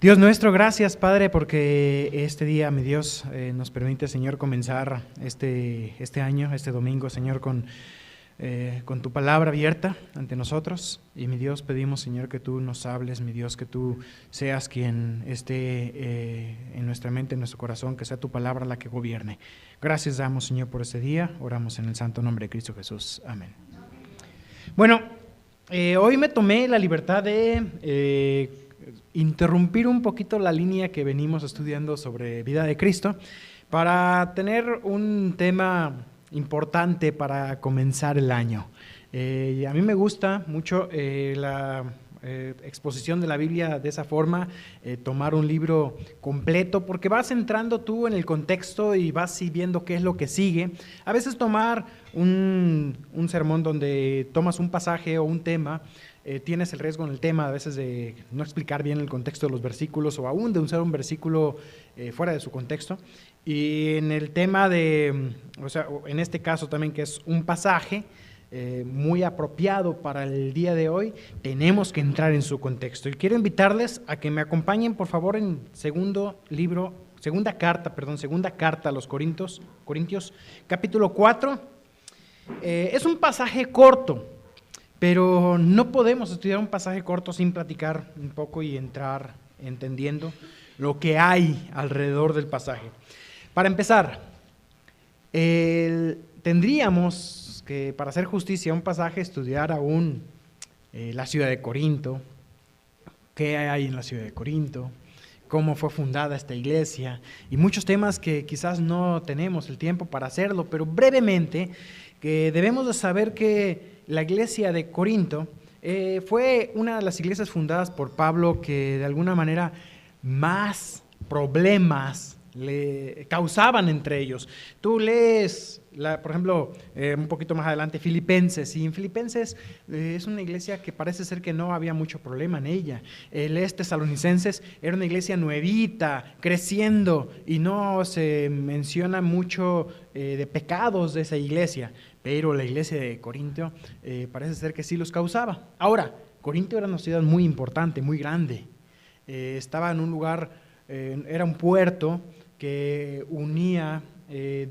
Dios nuestro, gracias Padre, porque este día, mi Dios, nos permite, Señor, comenzar este año, este domingo, Señor, con tu palabra abierta ante nosotros. Y mi Dios, pedimos, Señor, que tú nos hables, mi Dios, que tú seas quien esté en nuestra mente, en nuestro corazón, que sea tu palabra la que gobierne. Gracias damos, Señor, por este día. Oramos en el santo nombre de Cristo Jesús. Amén. Bueno, hoy me tomé la libertad de interrumpir un poquito la línea que venimos estudiando sobre vida de Cristo para tener un tema importante para comenzar el año. A mí me gusta mucho la exposición de la Biblia de esa forma, tomar un libro completo, porque vas entrando tú en el contexto y vas viendo qué es lo que sigue. A veces tomar un sermón donde tomas un pasaje o un tema, tienes el riesgo en el tema a veces de no explicar bien el contexto de los versículos o aún de usar un versículo fuera de su contexto. Y en el tema o sea, en este caso también que es un pasaje muy apropiado para el día de hoy, tenemos que entrar en su contexto. Y quiero invitarles a que me acompañen, por favor, en segunda carta a los Corintios, capítulo 4. Es un pasaje corto, pero no podemos estudiar un pasaje corto sin platicar un poco y entrar entendiendo lo que hay alrededor del pasaje. Para empezar, tendríamos que, para hacer justicia a un pasaje, estudiar aún la ciudad de Corinto, qué hay en la ciudad de Corinto, cómo fue fundada esta iglesia y muchos temas que quizás no tenemos el tiempo para hacerlo, pero brevemente que debemos de saber que la iglesia de Corinto fue una de las iglesias fundadas por Pablo que de alguna manera más problemas le causaban entre ellos. Tú lees, por ejemplo, un poquito más adelante, Filipenses, y en Filipenses es una iglesia que parece ser que no había mucho problema en ella. Lees Tesalonicenses, era una iglesia nuevita, creciendo, y no se menciona mucho de pecados de esa iglesia, pero la iglesia de Corinto parece ser que sí los causaba. Ahora, Corinto era una ciudad muy importante, muy grande, estaba en un lugar, era un puerto que unía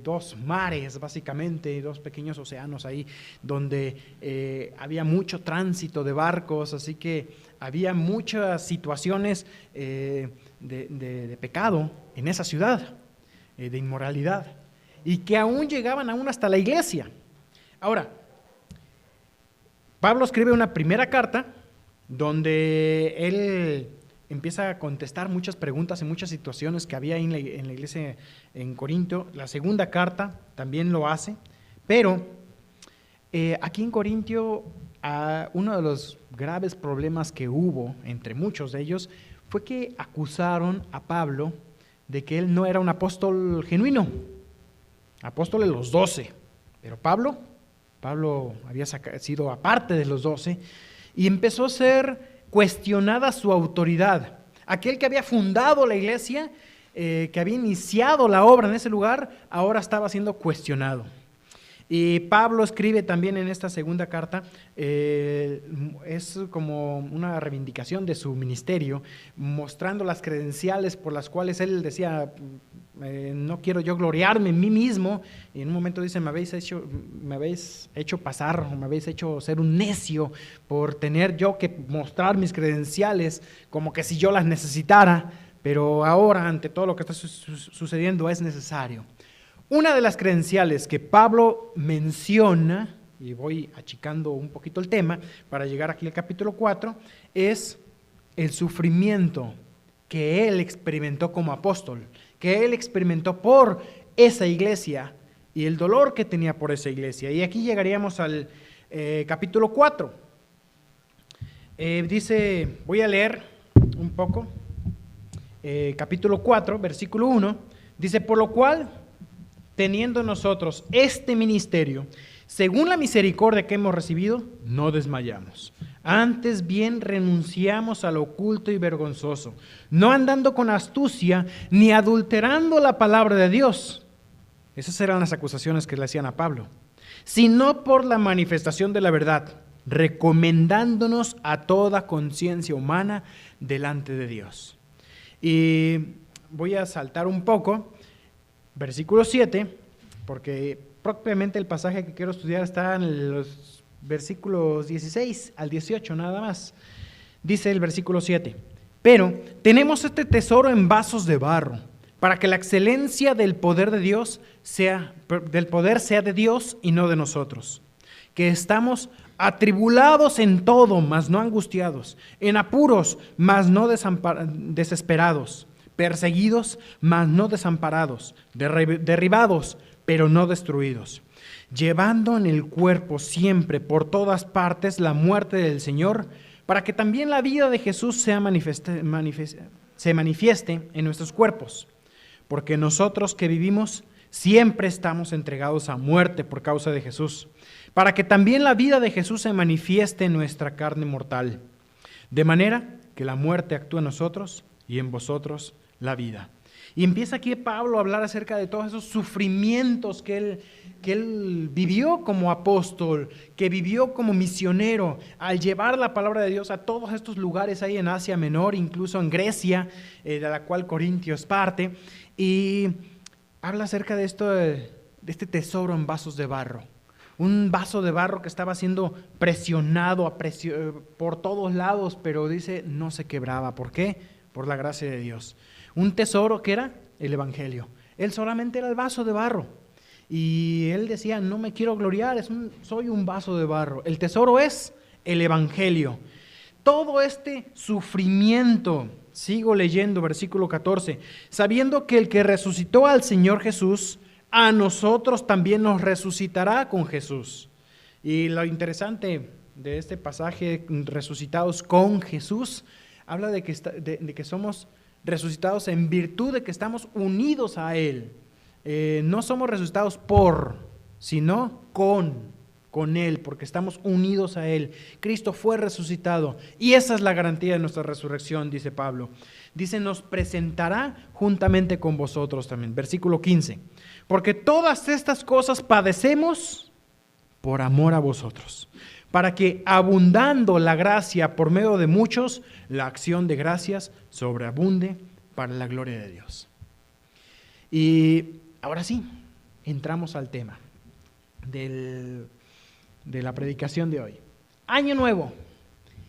dos mares, básicamente, dos pequeños océanos ahí, donde había mucho tránsito de barcos, así que había muchas situaciones de pecado en esa ciudad, de inmoralidad, y que aún llegaban hasta la iglesia. Ahora, Pablo escribe una primera carta donde él empieza a contestar muchas preguntas y muchas situaciones que había en la iglesia en Corinto. La segunda carta también lo hace, pero aquí en Corinto uno de los graves problemas que hubo, entre muchos de ellos, fue que acusaron a Pablo de que él no era un apóstol genuino, apóstol de los 12, pero Pablo había sido aparte de los 12 y empezó a ser cuestionada su autoridad. Aquel que había fundado la iglesia, que había iniciado la obra en ese lugar, ahora estaba siendo cuestionado. Y Pablo escribe también en esta segunda carta, es como una reivindicación de su ministerio, mostrando las credenciales por las cuales él decía, no quiero yo gloriarme en mí mismo, y en un momento dice, me habéis hecho pasar, o me habéis hecho ser un necio por tener yo que mostrar mis credenciales como que si yo las necesitara, pero ahora ante todo lo que está sucediendo es necesario. Una de las credenciales que Pablo menciona, y voy achicando un poquito el tema para llegar aquí al capítulo 4, es el sufrimiento que él experimentó como apóstol, que él experimentó por esa iglesia y el dolor que tenía por esa iglesia. Y aquí llegaríamos al capítulo 4. Dice, voy a leer un poco, capítulo 4, versículo 1, dice, por lo cual, teniendo nosotros este ministerio, según la misericordia que hemos recibido, no desmayamos. Antes bien renunciamos a lo oculto y vergonzoso, no andando con astucia, ni adulterando la palabra de Dios. Esas eran las acusaciones que le hacían a Pablo. Sino por la manifestación de la verdad, recomendándonos a toda conciencia humana delante de Dios. Y voy a saltar un poco, versículo 7, porque propiamente el pasaje que quiero estudiar está en los versículos 16 al 18 nada más. Dice el versículo 7, pero tenemos este tesoro en vasos de barro, para que la excelencia del poder de Dios sea de Dios y no de nosotros, que estamos atribulados en todo, mas no angustiados, en apuros, mas no desesperados, perseguidos, mas no desamparados, derribados, pero no destruidos, llevando en el cuerpo siempre por todas partes la muerte del Señor, para que también la vida de Jesús se manifieste en nuestros cuerpos. Porque nosotros que vivimos siempre estamos entregados a muerte por causa de Jesús, para que también la vida de Jesús se manifieste en nuestra carne mortal, de manera que la muerte actúa en nosotros y en vosotros la vida. Y empieza aquí Pablo a hablar acerca de todos esos sufrimientos que él vivió como apóstol, que vivió como misionero, al llevar la palabra de Dios a todos estos lugares ahí en Asia Menor, incluso en Grecia, de la cual Corintio es parte, y habla acerca de esto, de este tesoro en vasos de barro. Un vaso de barro que estaba siendo presionado por todos lados, pero dice, no se quebraba. ¿Por qué? Por la gracia de Dios. Un tesoro que era el Evangelio. Él solamente era el vaso de barro. Y él decía, no me quiero gloriar, soy un vaso de barro. El tesoro es el Evangelio. Todo este sufrimiento, sigo leyendo versículo 14, sabiendo que el que resucitó al Señor Jesús, a nosotros también nos resucitará con Jesús. Y lo interesante de este pasaje, resucitados con Jesús, habla de que somos resucitados en virtud de que estamos unidos a Él. No somos resucitados sino con Él, porque estamos unidos a Él. Cristo fue resucitado y esa es la garantía de nuestra resurrección, dice Pablo. Dice, nos presentará juntamente con vosotros también. Versículo 15. Porque todas estas cosas padecemos por amor a vosotros, para que abundando la gracia por medio de muchos, la acción de gracias sobreabunde para la gloria de Dios. Y ahora sí, entramos al tema de la predicación de hoy. Año nuevo.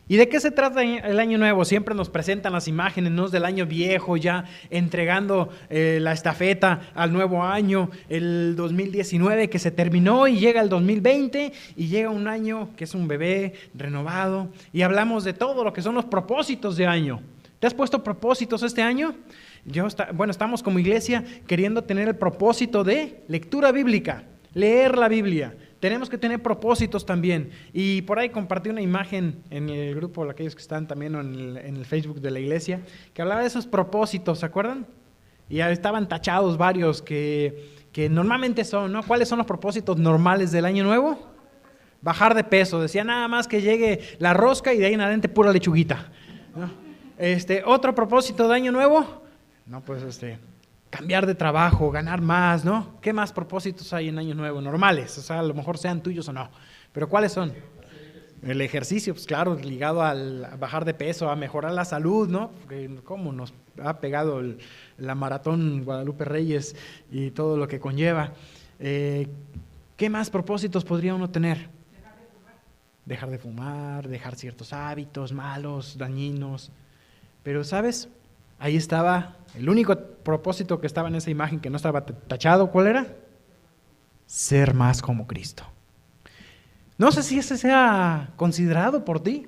¿Y de qué se trata el año nuevo? Siempre nos presentan las imágenes, ¿no?, del año viejo, ya entregando la estafeta al nuevo año, el 2019 que se terminó y llega el 2020 y llega un año que es un bebé renovado y hablamos de todo lo que son los propósitos de año. ¿Te has puesto propósitos este año? Estamos como iglesia queriendo tener el propósito de lectura bíblica, leer la Biblia. Tenemos que tener propósitos también. Y por ahí compartí una imagen en el grupo, aquellos que están también en el Facebook de la iglesia, que hablaba de esos propósitos, ¿se acuerdan? Y estaban tachados varios que normalmente son, ¿no? ¿Cuáles son los propósitos normales del año nuevo? Bajar de peso. Decía nada más que llegue la rosca y de ahí en adelante pura lechuguita, ¿no? Otro propósito de año nuevo, no, pues cambiar de trabajo, ganar más, ¿no? ¿Qué más propósitos hay en año nuevo? Normales, o sea, a lo mejor sean tuyos o no. ¿Pero cuáles son? El ejercicio, pues claro, ligado a bajar de peso, a mejorar la salud, ¿no? Porque cómo nos ha pegado la maratón Guadalupe Reyes y todo lo que conlleva. ¿Qué más propósitos podría uno tener? Dejar de fumar, dejar ciertos hábitos malos, dañinos. Pero, ¿sabes? Ahí estaba el único propósito que estaba en esa imagen que no estaba tachado. ¿Cuál era? Ser más como Cristo. No sé si ese sea considerado por ti,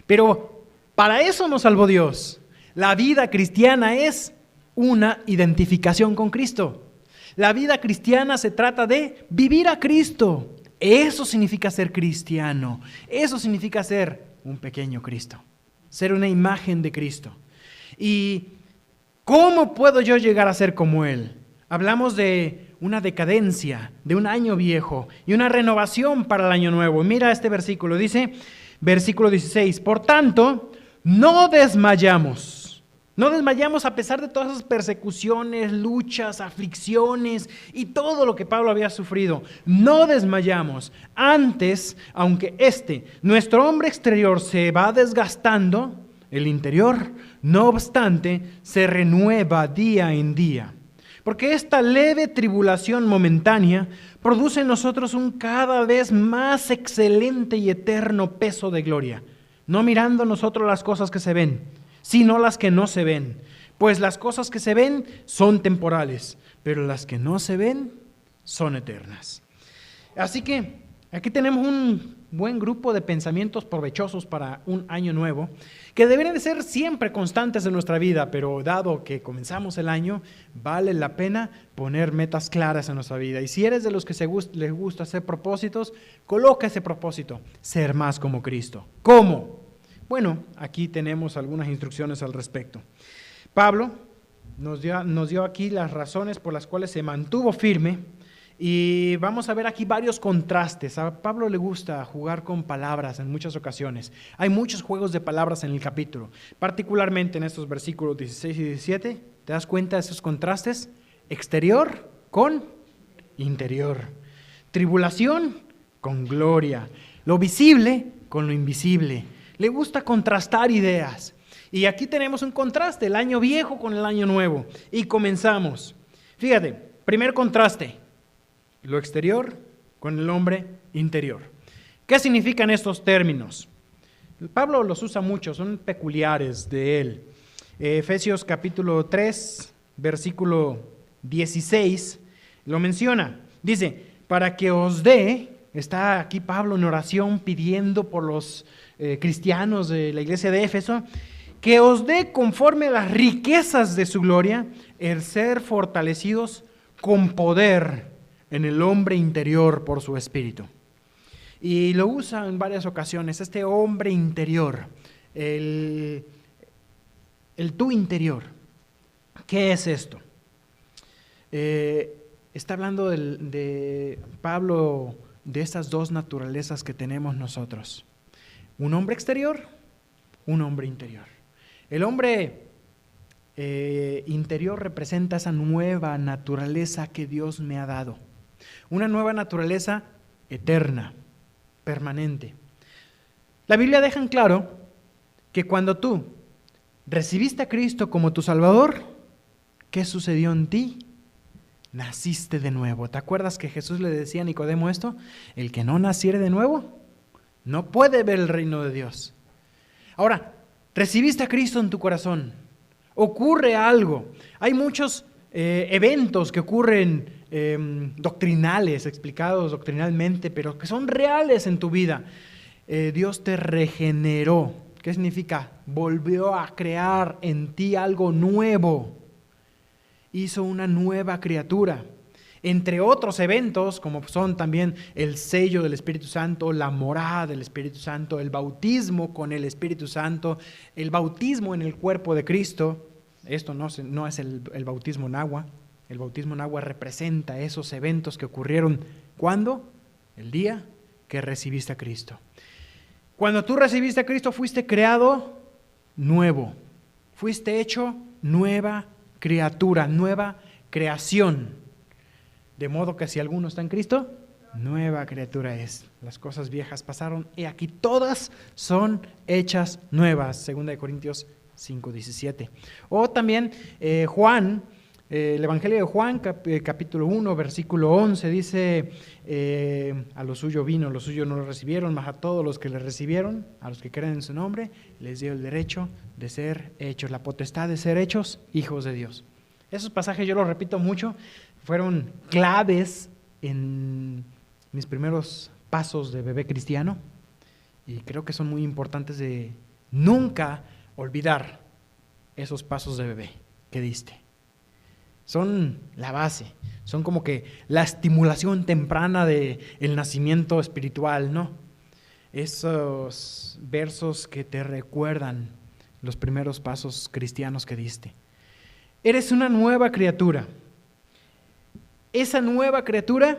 pero para eso nos salvó Dios. La vida cristiana es una identificación con Cristo. La vida cristiana se trata de vivir a Cristo. Eso significa ser cristiano. Eso significa ser un pequeño Cristo. Ser una imagen de Cristo. ¿Y cómo puedo yo llegar a ser como Él? Hablamos de una decadencia, de un año viejo y una renovación para el año nuevo. Mira este versículo, dice, versículo 16, por tanto, no desmayamos a pesar de todas esas persecuciones, luchas, aflicciones y todo lo que Pablo había sufrido. No desmayamos. Antes, aunque nuestro hombre exterior se va desgastando, el interior, no obstante, se renueva día en día. Porque esta leve tribulación momentánea produce en nosotros un cada vez más excelente y eterno peso de gloria, no mirando nosotros las cosas que se ven, sino las que no se ven. Pues las cosas que se ven son temporales, pero las que no se ven son eternas. Así que aquí tenemos un buen grupo de pensamientos provechosos para un año nuevo, que deberían de ser siempre constantes en nuestra vida, pero dado que comenzamos el año, vale la pena poner metas claras en nuestra vida. Y si eres de los que les gusta hacer propósitos, coloca ese propósito, ser más como Cristo. ¿Cómo? Bueno, aquí tenemos algunas instrucciones al respecto. Pablo nos dio aquí las razones por las cuales se mantuvo firme. Y vamos a ver aquí varios contrastes. A Pablo le gusta jugar con palabras en muchas ocasiones. Hay muchos juegos de palabras en el capítulo, particularmente en estos versículos 16 y 17. ¿Te das cuenta de esos contrastes? Exterior con interior. Tribulación con gloria. Lo visible con lo invisible. Le gusta contrastar ideas. Y aquí tenemos un contraste, el año viejo con el año nuevo. Y comenzamos. Fíjate, primer contraste. Lo exterior con el hombre interior. ¿Qué significan estos términos? Pablo los usa mucho, son peculiares de él. Efesios capítulo 3, versículo 16, lo menciona. Dice, para que os dé, está aquí Pablo en oración pidiendo por los cristianos de la iglesia de Éfeso, que os dé conforme a las riquezas de su gloria, el ser fortalecidos con poder en el hombre interior por su espíritu. Y lo usa en varias ocasiones, este hombre interior, el tú interior. ¿Qué es esto? Está hablando de Pablo de estas dos naturalezas que tenemos nosotros. Un hombre exterior, un hombre interior. El hombre interior representa esa nueva naturaleza que Dios me ha dado. Una nueva naturaleza eterna, permanente. La Biblia deja en claro que cuando tú recibiste a Cristo como tu Salvador, ¿qué sucedió en ti? Naciste de nuevo. ¿Te acuerdas que Jesús le decía a Nicodemo esto? El que no naciere de nuevo no puede ver el reino de Dios. Ahora, recibiste a Cristo en tu corazón. Ocurre algo. Hay muchos eventos que ocurren doctrinales, explicados doctrinalmente, pero que son reales en tu vida. Dios te regeneró. ¿Qué significa? Volvió a crear en ti algo nuevo. Hizo una nueva criatura. Entre otros eventos, como son también el sello del Espíritu Santo, la morada del Espíritu Santo, el bautismo con el Espíritu Santo, el bautismo en el cuerpo de Cristo. Esto no es el bautismo en agua. El bautismo en agua representa esos eventos que ocurrieron. ¿Cuándo? El día que recibiste a Cristo. Cuando tú recibiste a Cristo fuiste creado nuevo. Fuiste hecho nueva criatura, nueva creación. De modo que si alguno está en Cristo, nueva criatura es. Las cosas viejas pasaron y aquí todas son hechas nuevas. 2 Corintios 5:17. O también Juan, el Evangelio de Juan, capítulo 1, versículo 11, dice, a lo suyo vino, los suyos no lo recibieron, mas a todos los que le recibieron, a los que creen en su nombre, les dio el derecho de ser hechos, la potestad de ser hechos hijos de Dios. Esos pasajes yo los repito mucho, fueron claves en mis primeros pasos de bebé cristiano y creo que son muy importantes de nunca olvidar esos pasos de bebé que diste. Son la base, son como que la estimulación temprana del nacimiento espiritual, ¿no? Esos versos que te recuerdan los primeros pasos cristianos que diste. Eres una nueva criatura. Esa nueva criatura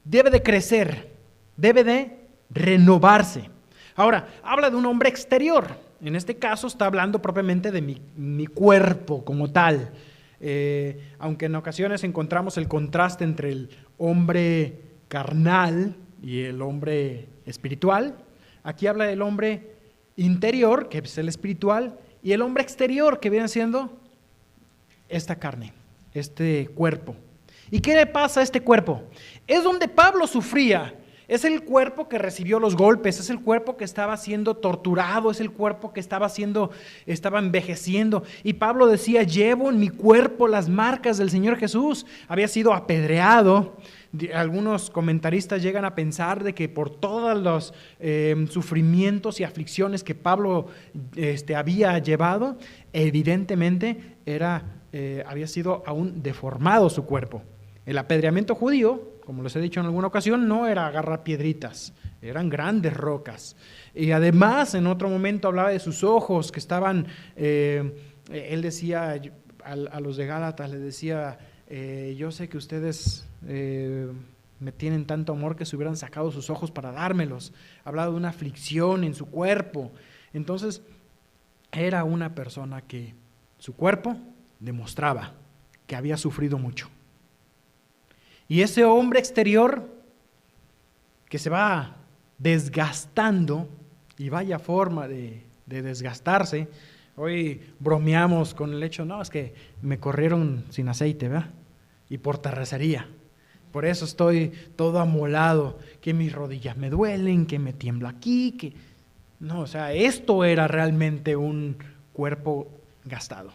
debe de crecer, debe de renovarse. Ahora, habla de un hombre exterior. En este caso está hablando propiamente de mi cuerpo como tal. Aunque en ocasiones encontramos el contraste entre el hombre carnal y el hombre espiritual, aquí habla del hombre interior, que es el espiritual, y el hombre exterior, que viene siendo esta carne, este cuerpo. ¿Y qué le pasa a este cuerpo? Es donde Pablo sufría. Es el cuerpo que recibió los golpes, es el cuerpo que estaba siendo torturado, es el cuerpo que estaba envejeciendo. Y Pablo decía, llevo en mi cuerpo las marcas del Señor Jesús. Había sido apedreado. Algunos comentaristas llegan a pensar de que por todos los sufrimientos y aflicciones que Pablo había llevado, evidentemente había sido aún deformado su cuerpo. El apedreamiento judío, como les he dicho en alguna ocasión, no era agarrar piedritas, eran grandes rocas. Y además, en otro momento hablaba de sus ojos que estaban, él decía a los de Gálatas, les decía, yo sé que ustedes me tienen tanto amor que se hubieran sacado sus ojos para dármelos. Hablaba de una aflicción en su cuerpo. Entonces, era una persona que su cuerpo demostraba que había sufrido mucho. Y ese hombre exterior que se va desgastando, y vaya forma de desgastarse. Hoy bromeamos con el hecho, no, es que me corrieron sin aceite, ¿verdad? Y por terracería. Por eso estoy todo amolado, que mis rodillas me duelen, que me tiembla aquí, que... No, o sea, esto era realmente un cuerpo gastado.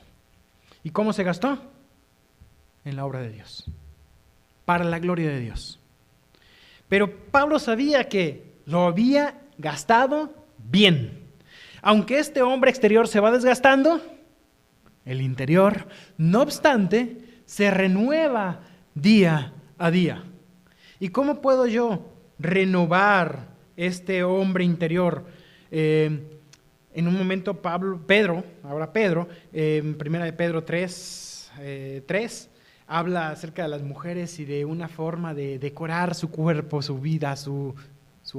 ¿Y cómo se gastó? En la obra de Dios, para la gloria de Dios. Pero Pablo sabía que lo había gastado bien. Aunque este hombre exterior se va desgastando, el interior, no obstante, se renueva día a día. ¿Y cómo puedo yo renovar este hombre interior? En un momento Pedro, en 1 de Pedro 3, habla acerca de las mujeres y de una forma de decorar su cuerpo, su vida, su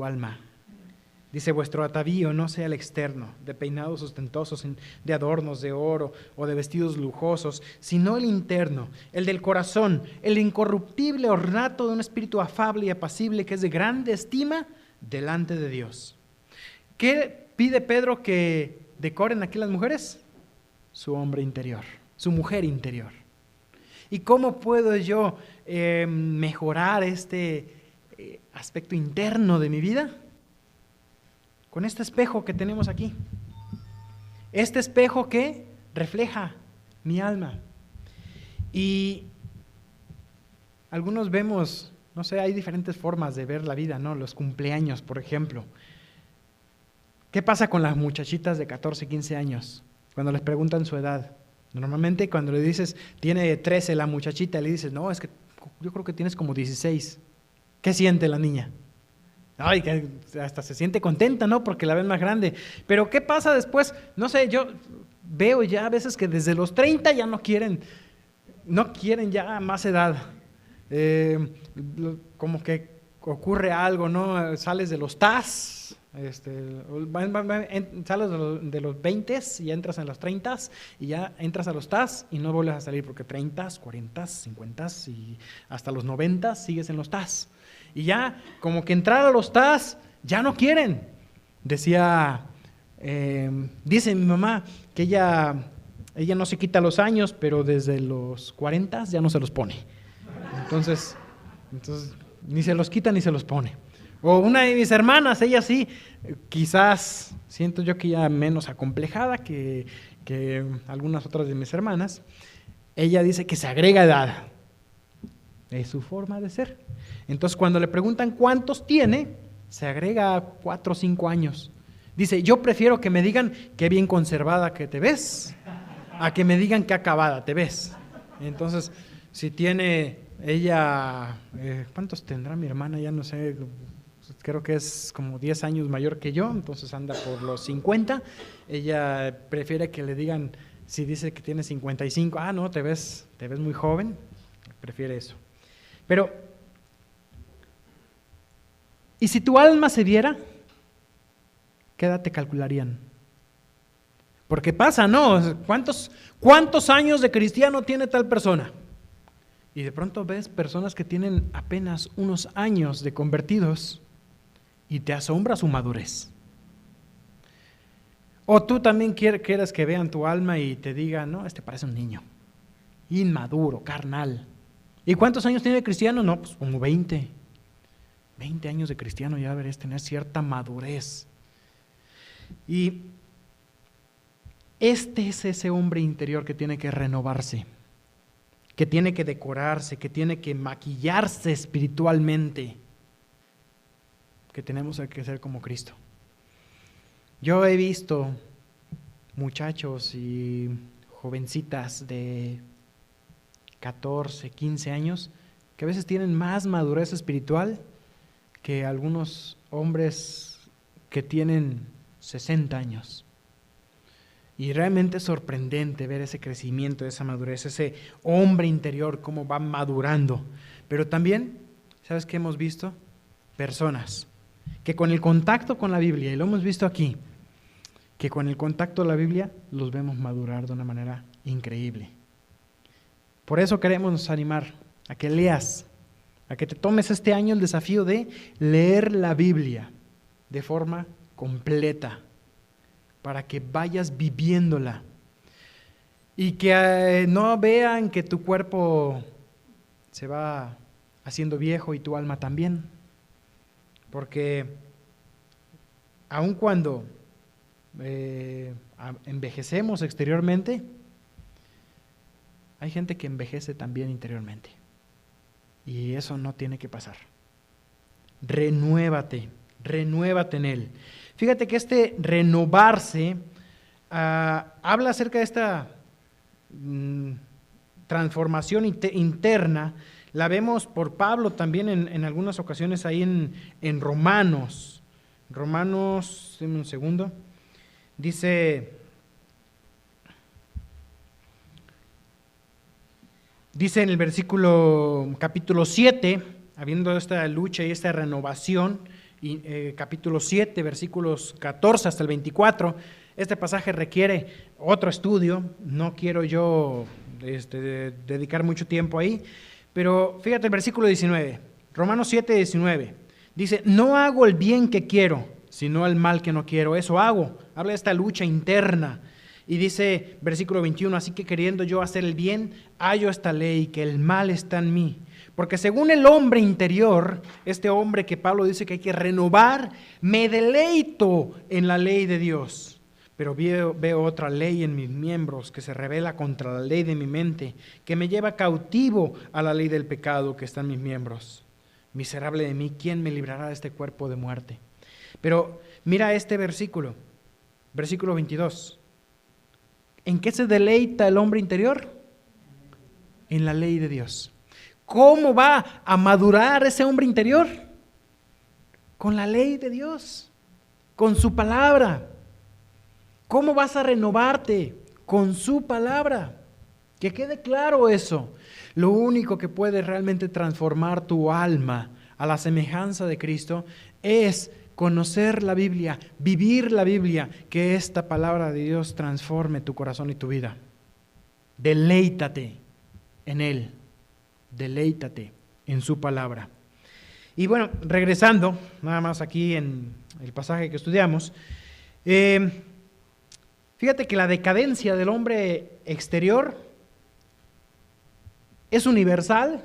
alma. Dice, vuestro atavío no sea el externo, de peinados ostentosos, de adornos de oro o de vestidos lujosos, sino el interno, el del corazón, el incorruptible ornato de un espíritu afable y apacible que es de grande estima delante de Dios. ¿Qué pide Pedro que decoren aquí las mujeres? Su hombre interior, su mujer interior. ¿Y cómo puedo yo mejorar este aspecto interno de mi vida? Con este espejo que tenemos aquí. Este espejo que refleja mi alma. Y algunos vemos, no sé, hay diferentes formas de ver la vida, ¿no? Los cumpleaños, por ejemplo. ¿Qué pasa con las muchachitas de 14, 15 años? Cuando les preguntan su edad. Normalmente cuando le dices, tiene 13 la muchachita, le dices, no, es que yo creo que tienes como 16. ¿Qué siente la niña? Ay, que hasta se siente contenta, ¿no? Porque la ven más grande. Pero ¿qué pasa después? No sé, yo veo ya a veces que desde los 30 ya no quieren ya más edad. Como que ocurre algo, ¿no? Sales de los TAS, sales de los 20 y entras en los 30 y ya entras a los TAS y no vuelves a salir porque 30, 40, 50 y hasta los 90 sigues en los TAS. Y ya como que entrar a los TAS ya no quieren. Dice mi mamá que ella no se quita los años, pero desde los 40 ya no se los pone. Entonces ni se los quita ni se los pone. O una de mis hermanas, ella sí, quizás siento yo que ya menos acomplejada que algunas otras de mis hermanas. Ella dice que se agrega edad. Es su forma de ser. Entonces cuando le preguntan cuántos tiene, se agrega 4 o 5 años. Dice, yo prefiero que me digan qué bien conservada que te ves, a que me digan qué acabada te ves. Entonces, si tiene ella, ¿cuántos tendrá mi hermana? Ya no sé, creo que es como 10 años mayor que yo, entonces anda por los 50. Ella prefiere que le digan, si dice que tiene 55, no, te ves muy joven, prefiere eso. Pero, ¿y si tu alma se viera? ¿Qué edad te calcularían? Porque pasa, ¿no? ¿Cuántos años de cristiano tiene tal persona? Y de pronto ves personas que tienen apenas unos años de convertidos y te asombra su madurez. O tú también quieres que vean tu alma y te digan, no, este parece un niño, inmaduro, carnal. ¿Y cuántos años tiene de cristiano? No, pues como 20 años de cristiano ya deberías tener cierta madurez. Y este es ese hombre interior que tiene que renovarse, que tiene que decorarse, que tiene que maquillarse espiritualmente, que tenemos que ser como Cristo. Yo he visto muchachos y jovencitas de 14, 15 años que a veces tienen más madurez espiritual que algunos hombres que tienen 60 años. Y realmente es sorprendente ver ese crecimiento, esa madurez, ese hombre interior, cómo va madurando. Pero también, ¿sabes qué hemos visto? Personas que con el contacto con la Biblia, y lo hemos visto aquí, que con el contacto de la Biblia los vemos madurar de una manera increíble. Por eso queremos animar a que leas, a que te tomes este año el desafío de leer la Biblia de forma completa, para que vayas viviéndola y que no vean que tu cuerpo se va haciendo viejo y tu alma también, porque aun cuando envejecemos exteriormente, hay gente que envejece también interiormente y eso no tiene que pasar. Renuévate en Él. Fíjate que este renovarse habla acerca de esta transformación interna. La vemos por Pablo también en algunas ocasiones ahí en Romanos. Romanos, deme un segundo. Dice en el capítulo 7, habiendo esta lucha y esta renovación, capítulo 7, versículos 14 hasta el 24, este pasaje requiere otro estudio, no quiero yo dedicar mucho tiempo ahí, pero fíjate el versículo 19, Romanos 7, 19, dice, no hago el bien que quiero, sino el mal que no quiero, eso hago, habla de esta lucha interna. Y dice, versículo 21, así que queriendo yo hacer el bien, hallo esta ley, que el mal está en mí. Porque según el hombre interior, este hombre que Pablo dice que hay que renovar, me deleito en la ley de Dios. Pero veo otra ley en mis miembros que se revela contra la ley de mi mente, que me lleva cautivo a la ley del pecado que está en mis miembros. Miserable de mí, ¿quién me librará de este cuerpo de muerte? Pero mira este versículo 22. ¿En qué se deleita el hombre interior? En la ley de Dios. ¿Cómo va a madurar ese hombre interior? Con la ley de Dios, con su palabra. ¿Cómo vas a renovarte? Con su palabra. Que quede claro eso. Lo único que puede realmente transformar tu alma a la semejanza de Cristo es conocer la Biblia, vivir la Biblia, que esta palabra de Dios transforme tu corazón y tu vida. Deleítate en Él, deleítate en su palabra. Y bueno, regresando, nada más aquí en el pasaje que estudiamos, fíjate que la decadencia del hombre exterior es universal.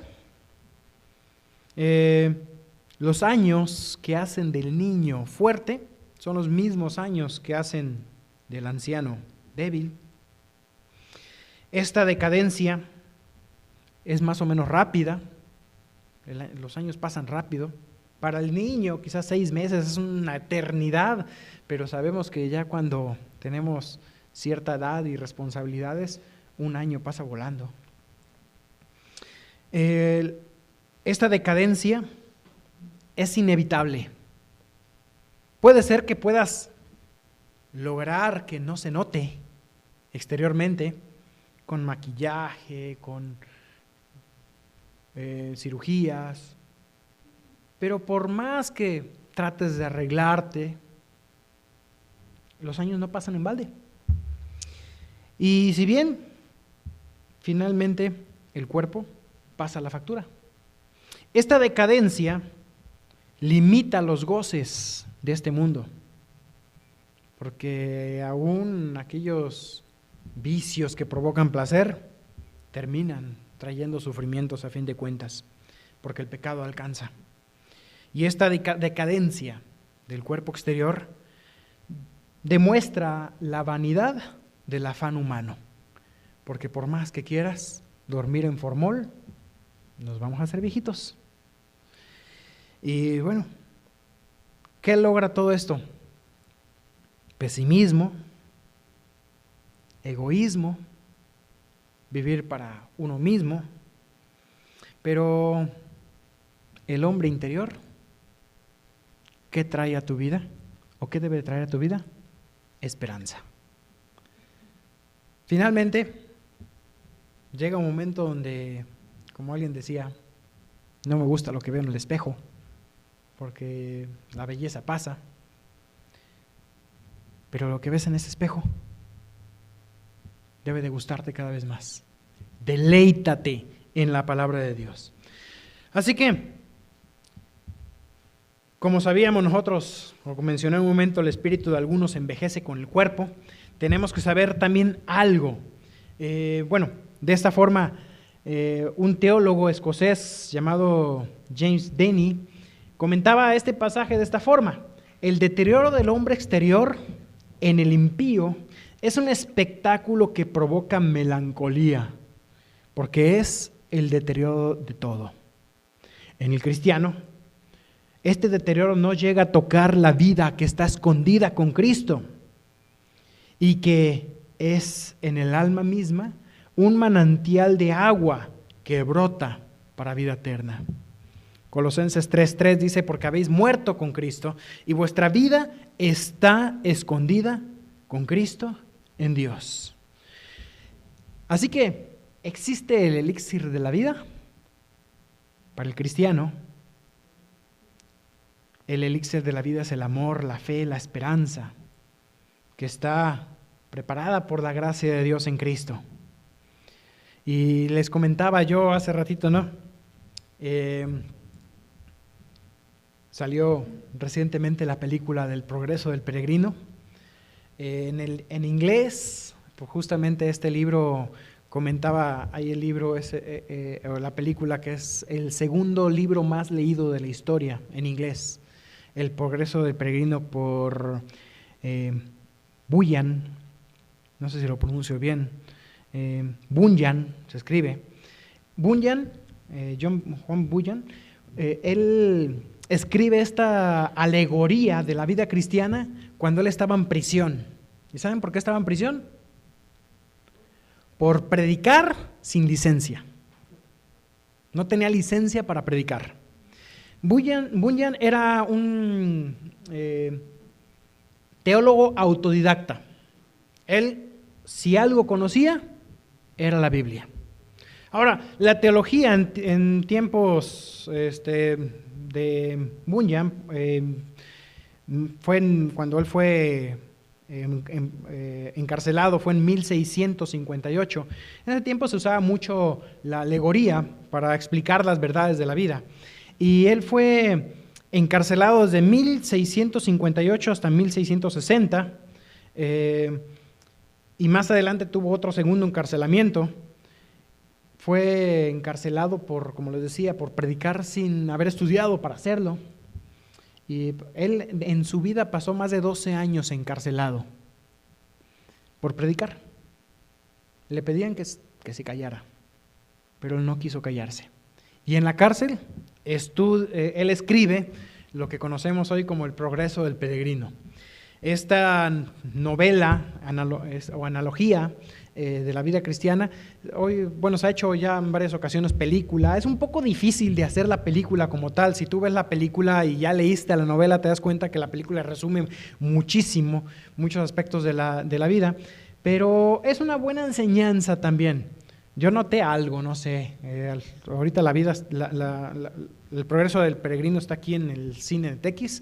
Los años que hacen del niño fuerte son los mismos años que hacen del anciano débil. Esta decadencia es más o menos rápida, los años pasan rápido. Para el niño quizás 6 meses es una eternidad, pero sabemos que ya cuando tenemos cierta edad y responsabilidades, un año pasa volando. Esta decadencia es inevitable. Puede ser que puedas lograr que no se note exteriormente, con maquillaje, con cirugías, pero por más que trates de arreglarte, los años no pasan en balde. Y si bien finalmente el cuerpo pasa la factura, esta decadencia limita los goces de este mundo, porque aún aquellos vicios que provocan placer terminan trayendo sufrimientos a fin de cuentas, porque el pecado alcanza. Y esta decadencia del cuerpo exterior demuestra la vanidad del afán humano, porque por más que quieras dormir en formol, nos vamos a hacer viejitos. Y bueno, ¿qué logra todo esto? Pesimismo, egoísmo, vivir para uno mismo, pero el hombre interior, ¿qué trae a tu vida? ¿O qué debe traer a tu vida? Esperanza. Finalmente, llega un momento donde, como alguien decía, no me gusta lo que veo en el espejo, porque la belleza pasa, pero lo que ves en ese espejo debe de gustarte cada vez más. Deleítate en la palabra de Dios. Así que, como sabíamos nosotros, o como mencioné en un momento, el espíritu de algunos envejece con el cuerpo, tenemos que saber también algo. De esta forma, un teólogo escocés llamado James Denney comentaba este pasaje de esta forma: el deterioro del hombre exterior en el impío es un espectáculo que provoca melancolía, porque es el deterioro de todo. En el cristiano, este deterioro no llega a tocar la vida que está escondida con Cristo y que es en el alma misma un manantial de agua que brota para vida eterna. Colosenses 3:3 dice: porque habéis muerto con Cristo y vuestra vida está escondida con Cristo en Dios. Así que existe el elixir de la vida para el cristiano. El elixir de la vida es el amor, la fe, la esperanza, que está preparada por la gracia de Dios en Cristo. Y les comentaba yo hace ratito, ¿no? Salió recientemente la película del Progreso del Peregrino. En inglés, pues justamente este libro comentaba ahí el libro, la película, que es el segundo libro más leído de la historia en inglés. El Progreso del Peregrino por Bunyan, no sé si lo pronuncio bien, Bunyan se escribe. Bunyan, Juan Bunyan, él escribe esta alegoría de la vida cristiana cuando él estaba en prisión. ¿Y saben por qué estaba en prisión? Por predicar sin licencia. No tenía licencia para predicar. Bunyan era un teólogo autodidacta. Él, si algo conocía, era la Biblia. Ahora, la teología en tiempos de Bunyan, cuando él fue encarcelado, fue en 1658. En ese tiempo se usaba mucho la alegoría para explicar las verdades de la vida. Y él fue encarcelado desde 1658 hasta 1660, y más adelante tuvo otro segundo encarcelamiento. Fue encarcelado por, como les decía, por predicar sin haber estudiado para hacerlo. Y él en su vida pasó más de 12 años encarcelado por predicar. Le pedían que se callara, pero él no quiso callarse. Y en la cárcel, él escribe lo que conocemos hoy como el Progreso del Peregrino. Esta novela o analogía de la vida cristiana, hoy, se ha hecho ya en varias ocasiones película. Es un poco difícil de hacer la película como tal. Si tú ves la película y ya leíste la novela, te das cuenta que la película resume muchos aspectos de la vida, pero es una buena enseñanza también. Yo noté algo, no sé, ahorita la vida, el Progreso del Peregrino está aquí en el cine de Tequis.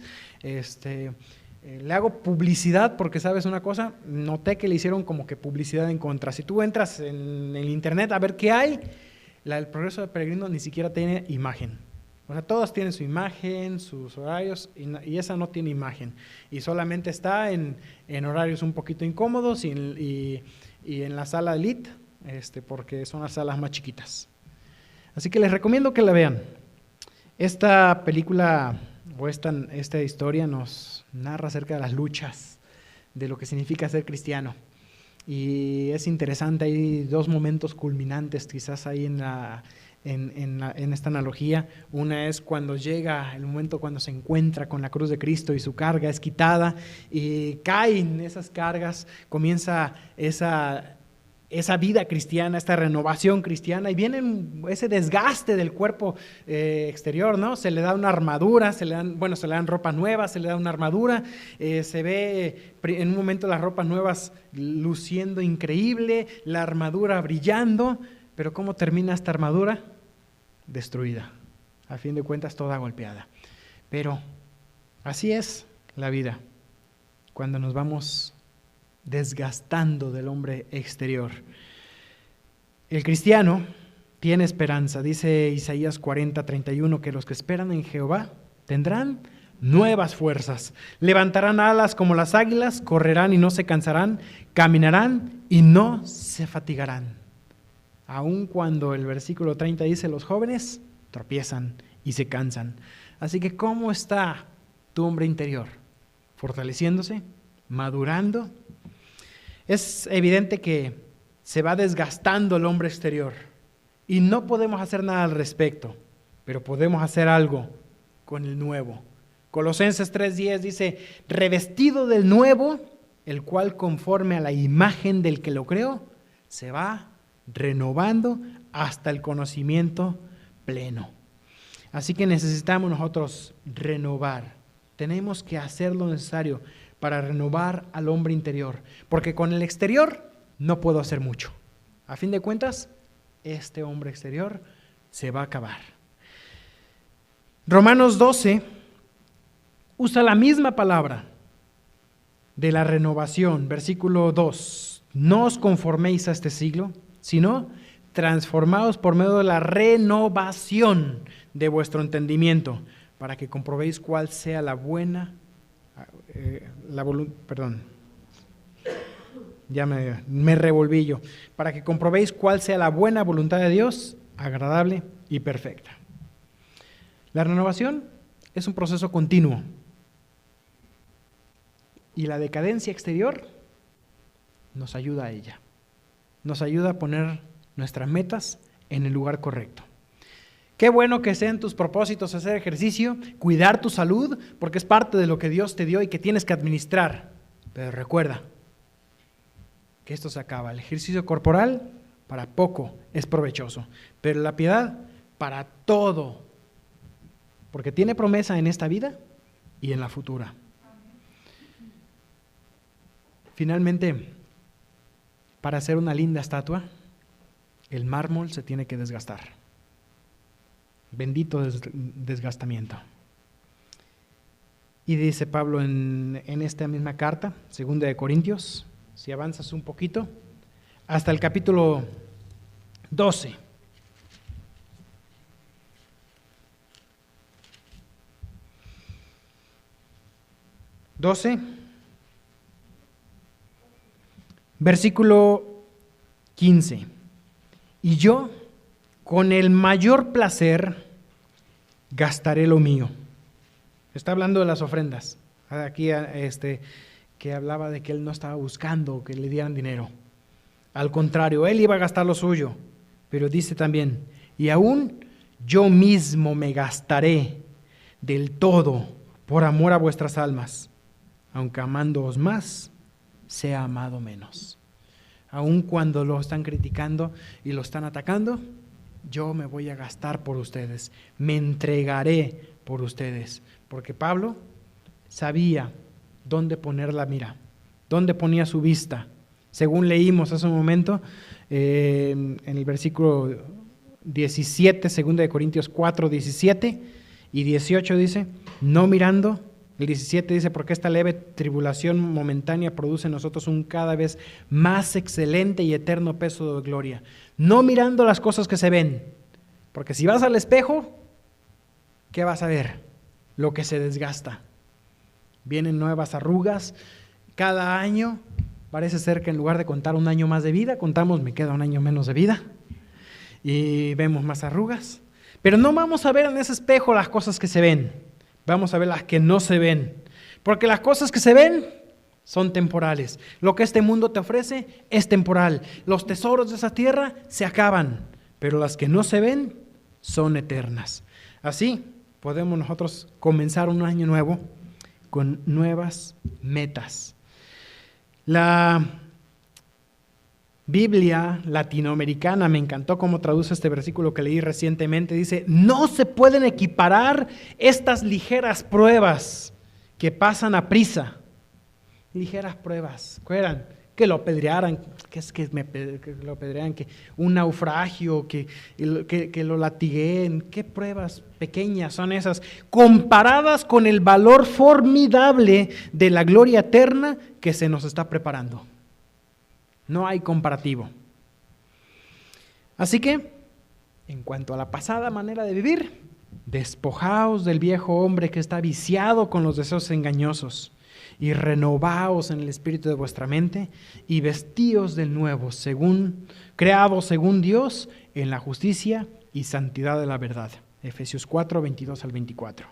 Le hago publicidad porque, ¿sabes una cosa? Noté que le hicieron como que publicidad en contra. Si tú entras en el internet a ver qué hay, el Progreso del Peregrino ni siquiera tiene imagen. O sea, todas tienen su imagen, sus horarios, y esa no tiene imagen. Y solamente está en horarios un poquito incómodos y en la sala elite, porque son las salas más chiquitas. Así que les recomiendo que la vean. Esta película o esta historia nos narra acerca de las luchas, de lo que significa ser cristiano. Y es interesante, hay dos momentos culminantes quizás ahí en esta analogía. Una es cuando llega el momento cuando se encuentra con la cruz de Cristo y su carga es quitada y caen esas cargas, comienza esa vida cristiana, esta renovación cristiana, y viene ese desgaste del cuerpo exterior, ¿no? Se le da una armadura, se le dan ropa nueva, se le da una armadura, se ve en un momento las ropas nuevas luciendo increíble, la armadura brillando, pero ¿cómo termina esta armadura? Destruida, a fin de cuentas toda golpeada. Pero así es la vida, cuando nos vamos desgastando del hombre exterior. El cristiano tiene esperanza. Dice Isaías 40:31 que los que esperan en Jehová tendrán nuevas fuerzas, levantarán alas como las águilas, correrán y no se cansarán, caminarán y no se fatigarán. Aun cuando el versículo 30 dice los jóvenes tropiezan y se cansan. Así que ¿cómo está tu hombre interior? ¿Fortaleciéndose? ¿Madurando? Es evidente que se va desgastando el hombre exterior y no podemos hacer nada al respecto, pero podemos hacer algo con el nuevo. Colosenses 3:10 dice, revestido del nuevo, el cual conforme a la imagen del que lo creó, se va renovando hasta el conocimiento pleno. Así que necesitamos nosotros renovar. Tenemos que hacer lo necesario para renovar al hombre interior, porque con el exterior no puedo hacer mucho. A fin de cuentas, este hombre exterior se va a acabar. Romanos 12 usa la misma palabra de la renovación, versículo 2. No os conforméis a este siglo, sino transformaos por medio de la renovación de vuestro entendimiento, para que comprobéis cuál sea la buena me revolví yo, para que comprobéis cuál sea la buena voluntad de Dios, agradable y perfecta. La renovación es un proceso continuo y la decadencia exterior nos ayuda a ella, nos ayuda a poner nuestras metas en el lugar correcto. Qué bueno que sean tus propósitos hacer ejercicio, cuidar tu salud, porque es parte de lo que Dios te dio y que tienes que administrar. Pero recuerda que esto se acaba. El ejercicio corporal para poco es provechoso, pero la piedad para todo, porque tiene promesa en esta vida y en la futura. Finalmente, para hacer una linda estatua, el mármol se tiene que desgastar. Bendito desgastamiento. Y dice Pablo en esta misma carta, 2 de Corintios, si avanzas un poquito, hasta el capítulo 12. Versículo 15. Y yo, con el mayor placer, gastaré lo mío. Está hablando de las ofrendas. Aquí que hablaba de que él no estaba buscando que le dieran dinero. Al contrario, él iba a gastar lo suyo. Pero dice también, y aún yo mismo me gastaré del todo por amor a vuestras almas, aunque amándoos más, sea amado menos. Aun cuando lo están criticando y lo están atacando, yo me voy a gastar por ustedes, me entregaré por ustedes, porque Pablo sabía dónde poner la mira, dónde ponía su vista. Según leímos hace un momento, en el versículo 17, 2 de Corintios 4, 17 y 18 dice, no mirando, el 17 dice, porque esta leve tribulación momentánea produce en nosotros un cada vez más excelente y eterno peso de gloria. No mirando las cosas que se ven, porque si vas al espejo, ¿qué vas a ver? Lo que se desgasta. Vienen nuevas arrugas. Cada año parece ser que en lugar de contar un año más de vida, contamos me queda un año menos de vida. Y vemos más arrugas. Pero no vamos a ver en ese espejo las cosas que se ven. Vamos a ver las que no se ven. Porque las cosas que se ven son temporales. Lo que este mundo te ofrece es temporal. Los tesoros de esa tierra se acaban. Pero las que no se ven son eternas. Así podemos nosotros comenzar un año nuevo con nuevas metas. La Biblia latinoamericana, me encantó cómo traduce este versículo que leí recientemente, dice, no se pueden equiparar estas ligeras pruebas que pasan a prisa. Ligeras pruebas, ¿recuerdan? Que lo apedrearan, que lo apedrearan, que un naufragio, que lo latiguen. ¿Qué pruebas pequeñas son esas? Comparadas con el valor formidable de la gloria eterna que se nos está preparando. No hay comparativo. Así que, en cuanto a la pasada manera de vivir, despojaos del viejo hombre que está viciado con los deseos engañosos y renovaos en el espíritu de vuestra mente y vestíos del nuevo, creados según Dios en la justicia y santidad de la verdad. Efesios 4, 22 al 24.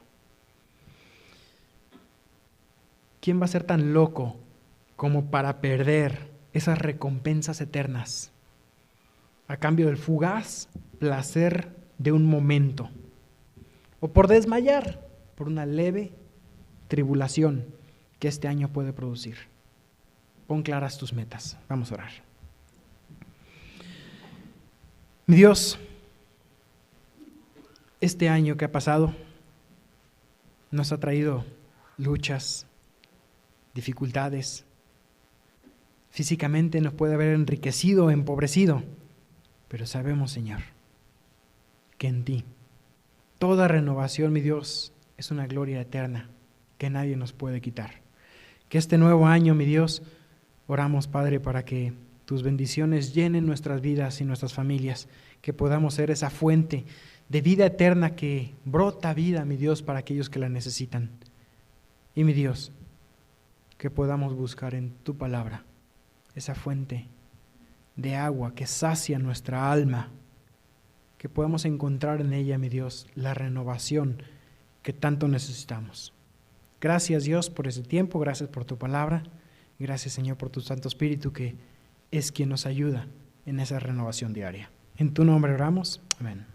¿Quién va a ser tan loco como para perder esas recompensas eternas a cambio del fugaz placer de un momento? O por desmayar por una leve tribulación que este año puede producir. Pon claras tus metas. Vamos a orar. Mi Dios, este año que ha pasado nos ha traído luchas, dificultades. Físicamente nos puede haber enriquecido o empobrecido, pero sabemos, Señor, que en ti toda renovación, mi Dios, es una gloria eterna que nadie nos puede quitar. Que este nuevo año, mi Dios, oramos, Padre, para que tus bendiciones llenen nuestras vidas y nuestras familias, que podamos ser esa fuente de vida eterna que brota vida, mi Dios, para aquellos que la necesitan. Y mi Dios, que podamos buscar en tu palabra esa fuente de agua que sacia nuestra alma, que podamos encontrar en ella, mi Dios, la renovación que tanto necesitamos. Gracias, Dios, por ese tiempo, gracias por tu palabra, gracias, Señor, por tu Santo Espíritu, que es quien nos ayuda en esa renovación diaria. En tu nombre oramos, amén.